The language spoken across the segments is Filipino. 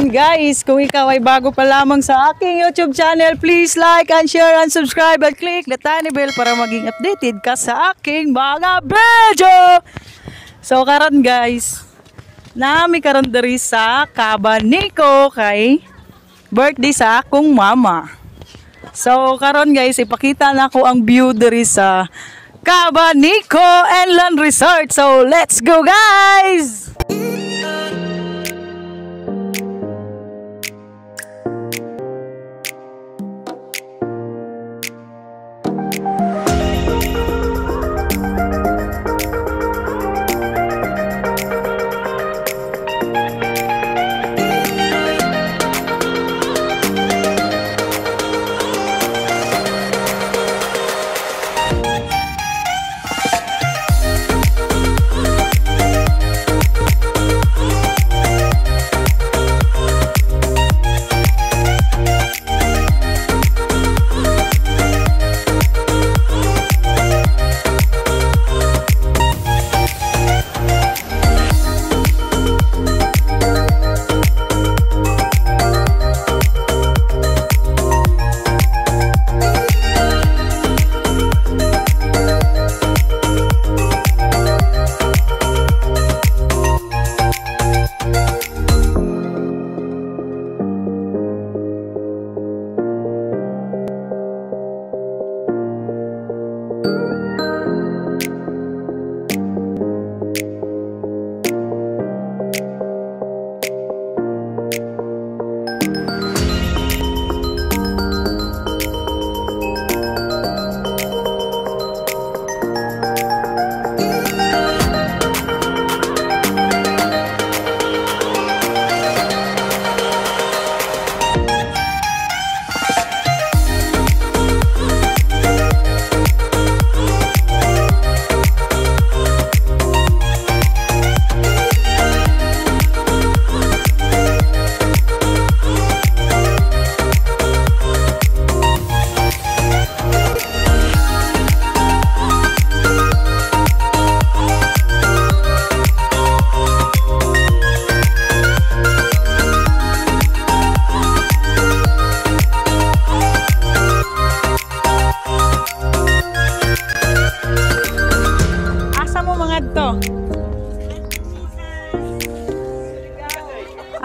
Ayan guys, kung ikaw ay bago pa lamang sa aking YouTube channel, please like and share and subscribe at click the tiny bell para maging updated ka sa aking mga video. So karon guys, nami karon diri sa Cabaniko kay birthday sa akong mama. So karon guys, ipakita na ko ang view diri sa Cabaniko and Land Resort. So let's go guys!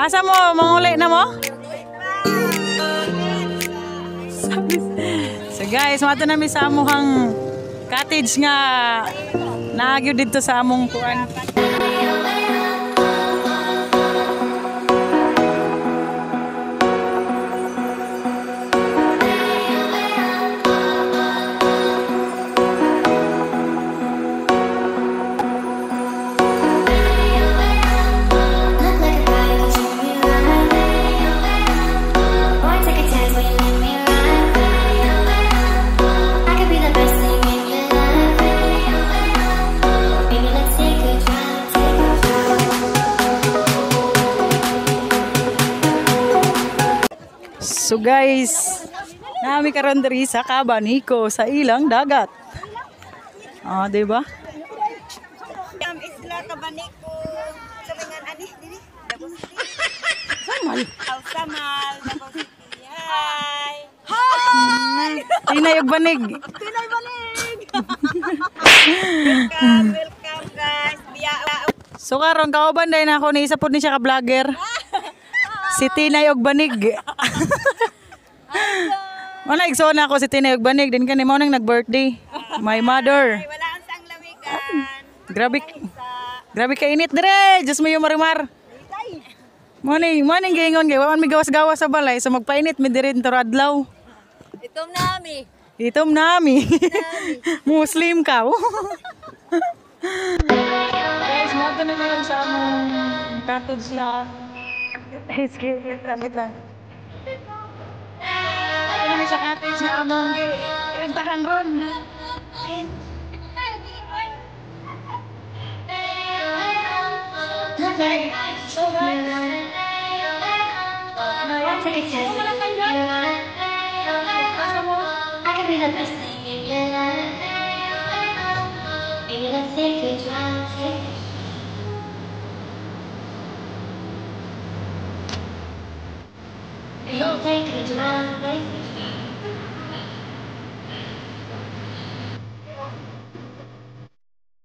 Asa mo? Manguli na mo? So guys, mato namin sa amuhang cottage nga naagyo dito sa among kuan. So guys, nami karon diri sa Cabaniko sa ilang dagat. Ah, di ba? Isla Cabaniko. Samingan ani diri. Samal. Samal, Davao City. Hi. Hi. Tinay og banig. Tinay banig. Welcome guys. So karon kauban day na ako ni isa pud ni siya ka vlogger. Si Tinay og banig. Wala igsoon ako si Tinay og banig din kani mao nang nag-birthday. My mother. Wala ang sang lamigan. Grabe ka init dire. Just mayo marimar. Morning gingon gay wan mi gawas-gawas sa balay so magpainit mi dire dito adlaw. Itom nami. Muslim ka. Guys, mo na ngayon sa among cottage na. Excuse lang. Ano sa cottage na among rentahan ron. I can be the best thing in your life. Maybe let's take a drive. don't take it tonight.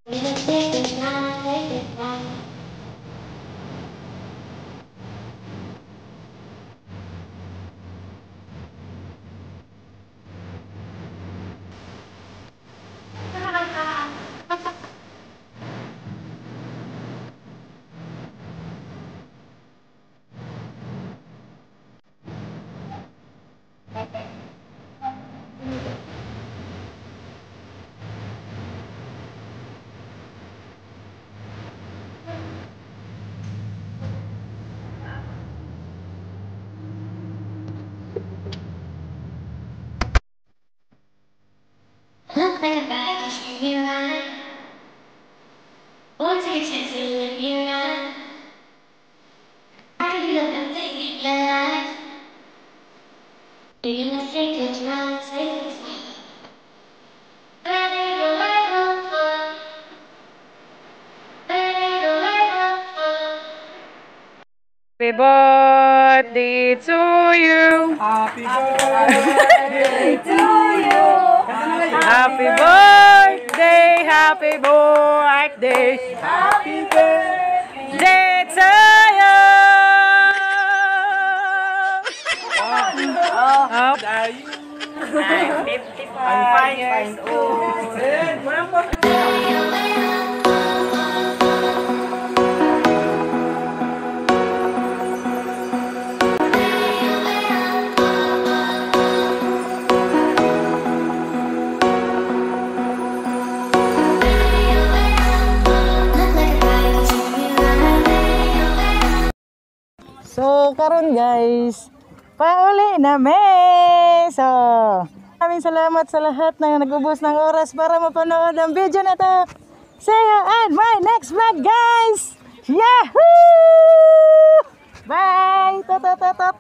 You don't take it tonight. Look like a bag of you right. Won't take a chance to live you right. I can look and take your life. Do you not think it's right? Happy birthday to you. Happy birthday to you. Happy birthday, happy birthday, Happy birthday. day to you. How old are you? I'm 55 I'm years 5 old. So, karon guys, pauli na me. So, maraming salamat sa lahat na nag-ubos ng oras para mapanood ang video na to. See you on my next vlog, guys! Yahoo! Bye! Tot, tot, tot, tot.